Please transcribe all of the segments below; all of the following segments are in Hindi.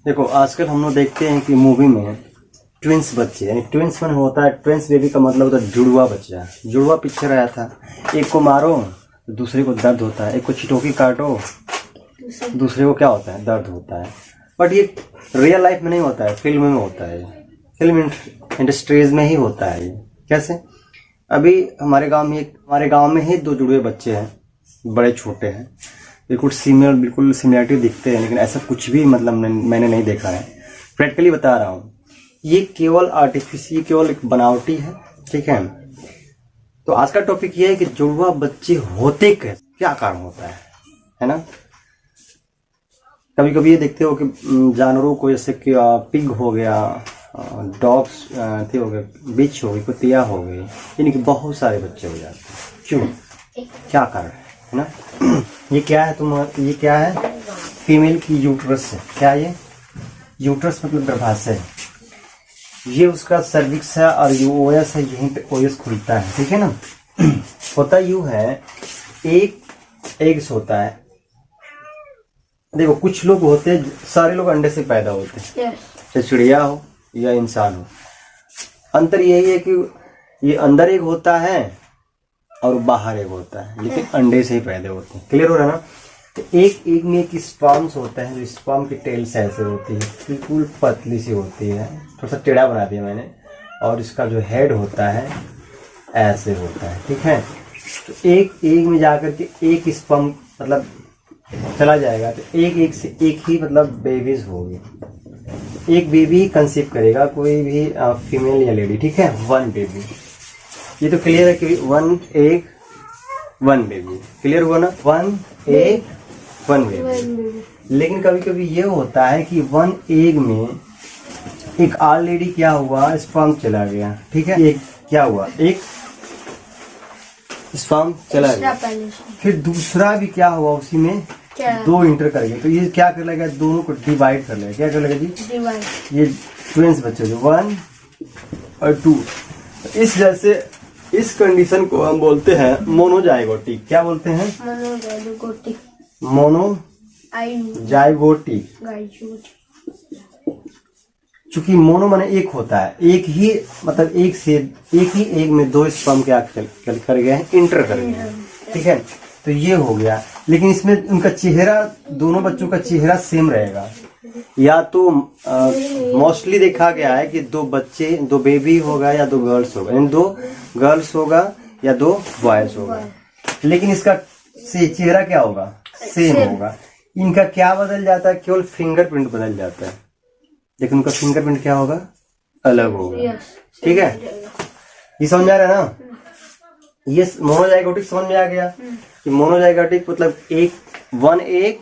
देखो आजकल हम लोग देखते हैं कि मूवी में ट्विंस बच्चे यानी ट्विंस मन होता है। ट्विंस बेबी का मतलब होता है जुड़वा बच्चा। जुड़वा पिक्चर आया था, एक को मारो तो दूसरे को दर्द होता है, एक को चिटोकी काटो दूसरे को क्या होता है, दर्द होता है। बट ये रियल लाइफ में नहीं होता है, फिल्म में होता है, फिल्म इंडस्ट्रीज में ही होता है। ये कैसे? अभी हमारे गांव में ही दो जुड़वे बच्चे हैं, बड़े छोटे हैं, बिल्कुल सिमिलरिटी दिखते हैं, लेकिन ऐसा कुछ भी मतलब मैंने नहीं देखा है। प्रैक्टिकली बता रहा हूँ, ये केवल आर्टिफिशियल, केवल एक बनावटी है। ठीक है, तो आज का टॉपिक ये है कि जुड़वा बच्चे होते कैसे, क्या कारण होता है ना। कभी कभी ये देखते हो कि जानवरों को, जैसे कि पिग हो गया, डॉग्स हो गए, बिच हो गई, कुतिया हो गई, यानी कि बहुत सारे बच्चे हो जाते हैं। क्यों, क्या कारण है ना। ये क्या है ये क्या है? फीमेल की यूट्रस है। क्या ये? यूट्रस मतलब गर्भाशय है। ये उसका सर्विक्स है और यू ओएस है, यहीं पे ओएस खुलता है। ठीक है ना। होता यूं है, एक एग्स होता है। देखो कुछ लोग होते हैं, सारे लोग अंडे से पैदा होते हैं, चाहे चिड़िया हो या इंसान हो। अंतर यही है कि ये अंदर एक होता है और बाहर एक होता है, लेकिन अंडे से ही पैदा होते हैं। क्लियर हो रहा है ना। तो एक में एक स्पर्म्स होता है, जो स्पर्म की टेल्स ऐसे होती है, बिल्कुल पतली सी होती है, थोड़ा सा टेढ़ा बना दिया मैंने, और इसका जो हेड होता है ऐसे होता है। ठीक है, तो एक में जाकर के एक स्पर्म मतलब चला जाएगा, तो एक से एक ही मतलब बेबीज होगी। एक बेबी ही कंसीव करेगा, कोई भी फीमेल या लेडी। ठीक है, वन बेबी। ये तो क्लियर है कि one egg one baby. Clear हुआ ना, वन एग वन बेबी। लेकिन कभी कभी ये होता है कि वन एग में एक ऑलरेडी क्या हुआ, स्पर्म चला गया। ठीक है, एक क्या हुआ, एक स्पर्म चला गया, फिर दूसरा भी क्या हुआ, उसी में दो इंटर कर गए, तो ये क्या कर लेगा, दोनों को डिवाइड कर लेगा। क्या कर लेगा जी, डिवाइड। ये ट्विंस बच्चे जो 1 और 2, इस जैसे इस कंडीशन को हम बोलते हैं मोनोजाइगोटिक। क्या बोलते हैं? मोनोजाइगोटिक। चूंकि मोनो माने एक होता है, एक ही मतलब एक ही एग में दो स्पर्म क्या कर गए हैं, इंटर कर गए हैं। ठीक है, तो ये हो गया। लेकिन इसमें उनका चेहरा, दोनों बच्चों का चेहरा सेम रहेगा। या तो मोस्टली देखा गया है कि दो बच्चे, दो बेबी होगा या दो गर्ल्स होगा, यानी दो गर्ल्स होगा या दो बॉयज होगा, लेकिन इसका चेहरा क्या होगा, सेम होगा। इनका क्या बदल जाता है, केवल फिंगरप्रिंट बदल जाता है, लेकिन उनका फिंगरप्रिंट क्या होगा, अलग होगा। ठीक है, ये समझ में आ रहा है ना। ये मोनोजाइगोटिक समझ में आ गया कि मोनोजाइगोटिक मतलब वन एग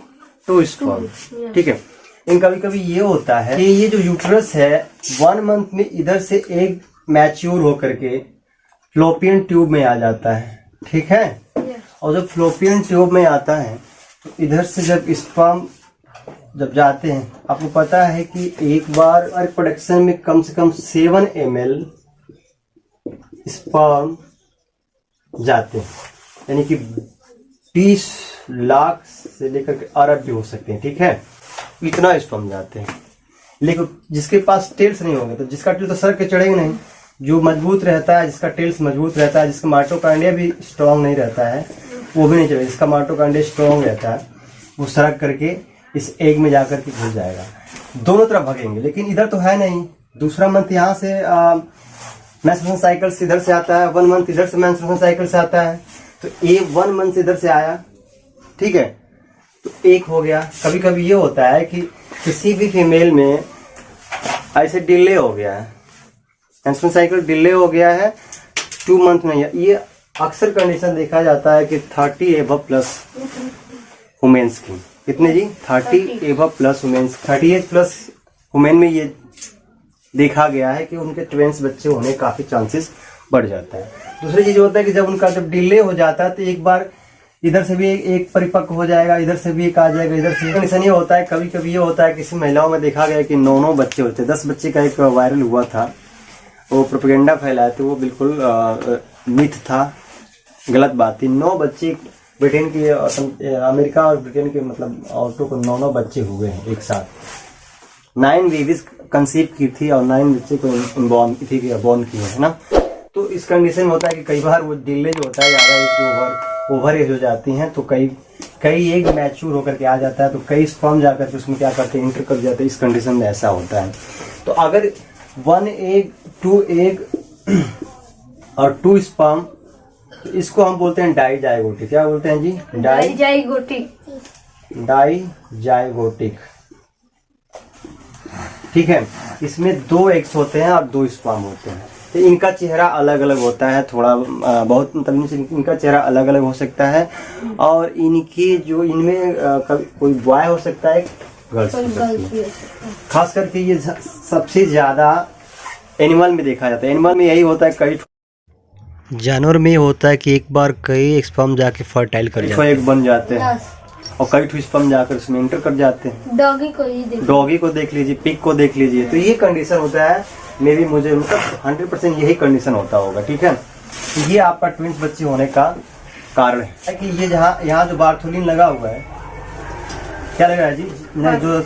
टू स्पर्म। ठीक है, इन कभी कभी ये होता है कि ये जो यूट्रस है 1 मंथ में इधर से एग मैच्योर होकर के फ्लोपियन ट्यूब में आ जाता है। ठीक है, और जब फ्लोपियन ट्यूब में आता है तो इधर से जब स्पर्म जब जाते हैं, आपको पता है कि एक बार प्रोडक्शन में कम से कम 7 ml स्पर्म जाते हैं, यानी कि 20 लाख से लेकर के अरब भी हो सकते हैं। ठीक है, इतना स्पर्म जाते हैं। लेकिन जिसके पास टेल्स नहीं होंगे, तो जिसका टेल तो सर के चढ़ेगा नहीं, जो मजबूत रहता है, जिसका टेल्स मजबूत रहता है, जिसका माइटोकॉन्ड्रिया भी स्ट्रांग नहीं रहता है, वो भी नहीं चलेगा। जिसका माइटोकॉन्ड्रिया स्ट्रांग रहता है, वो सरक करके इस एग में जाकर के घुस जाएगा, दोनों तरफ भगेंगे। लेकिन इधर तो है नहीं, दूसरा मंथ यहाँ से मेंस्ट्रुएशन साइकिल से इधर से आता है, 1 मंथ इधर से मेंस्ट्रुएशन साइकिल से आता है, तो ये 1 मंथ इधर से आया। ठीक है, तो एक हो गया। कभी कभी ये होता है कि किसी भी फीमेल में ऐसे डिले हो गया है, मेंस्ट्रुएशन साइकिल डिले हो गया है, 2 मंथ में। ये अक्सर कंडीशन देखा जाता है कि 30 एबव प्लस वुमेन्स की। कितने जी, 30 above plus womens, 38 plus women में ये देखा गया है कि उनके ट्विंस बच्चे होने काफी चांसेस बढ़ जाता है। दूसरी चीज होता है कि जब उनका जब डिले हो जाता है, तो एक बार इधर से भी एक परिपक्व हो जाएगा, इधर से भी एक आ जाएगा, इधर से कंडीशन ये होता है। कभी कभी ये होता है किसी महिलाओं में देखा गया कि 9 बच्चे होते हैं। 10 बच्चे का एक वायरल हुआ था, वो प्रोपेगेंडा फैलाया था, वो बिल्कुल मिथ था, गलत बात थी। 9 बच्चे ब्रिटेन की, अमेरिका और ब्रिटेन के मतलब औरतों को 9 बच्चे हुए हैं एक साथ। 9 बेबीज कंसीव की थी और 9 बच्चे को बॉर्न किए, है ना। तो इस कंडीशन में होता है कि कई बार वो डिले जो होता है ज़्यादा ओवर एज हो जाती हैं, तो कई एग मैच्योर होकर के आ जाता है, तो कई स्पर्म जाकर के उसमें क्या करते हैं, इंटर कर जाते हैं। इस कंडीशन में ऐसा होता है। तो अगर 1 एग 2 एग और 2 स्पर्म, तो इसको हम बोलते हैं डाइजाइगोटिक। क्या बोलते हैं जी? डाइजाइगोटिक। ठीक है। इसमें 2 एग्स होते हैं और 2 स्पर्म होते हैं। तो इनका चेहरा अलग अलग होता है, थोड़ा बहुत मतलब इनका चेहरा अलग अलग हो सकता है। और इनकी जो इनमें कोई बॉय हो सकता है, गर्ल्स हो सकती है। खास करके ये सबसे ज्यादा एनिमल में देखा जाता है। एनिमल में यही होता है, कई जानवर में होता है कि एक बार कई स्पर्म जाके फर्टाइल कर जाते हैं, एक बन जाते हैं, और कई स्पर्म जाकर उसमें इंटर कर जाते हैं। डॉगी को देख लीजिए, पिग को देख लीजिए। तो ये कंडीशन होता है, मे बी मुझे मतलब 100% यही कंडीशन होता होगा। ठीक है। ये आपका ट्विंस बच्चे होने का कारण है कि ये यहाँ जो बार्थोलिन लगा हुआ है, क्या लगा है जी? जो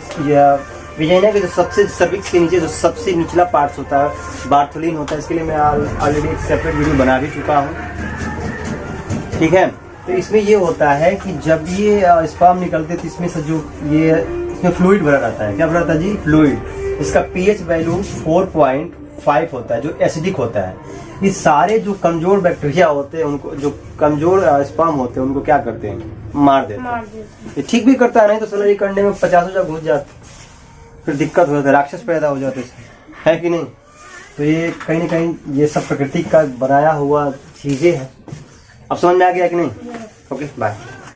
विजाइना के जो सबसे सर्विक्स के नीचे जो सबसे निचला पार्ट होता है, बार्थोलिन होता है। इसके लिए मैं ऑलरेडी एक सेपरेट वीडियो बना भी चुका हूँ। ठीक है। तो इसमें ये होता है कि जब ये स्पर्म निकलते तो इसमें से जो ये इसमें फ्लूइड भरा रहता है। क्या भरा रहता है जी? फ्लूइड। इसका pH वैल्यू 4.5 होता है, जो एसिडिक होता है। ये सारे जो कमजोर बैक्टीरिया होते हैं, उनको जो कमजोर स्पर्म होते हैं, उनको क्या करते हैं? मार देते हैं। ये ठीक भी करता है, नहीं तो सलाह करने में 50 जगह घुस जाते, फिर दिक्कत हो जाती है, राक्षस पैदा हो जाते है कि नहीं। तो ये कहीं ना कहीं ये सब प्रकृति का बनाया हुआ चीजें हैं। अब समझ में आ गया कि नहीं? Okay, bye.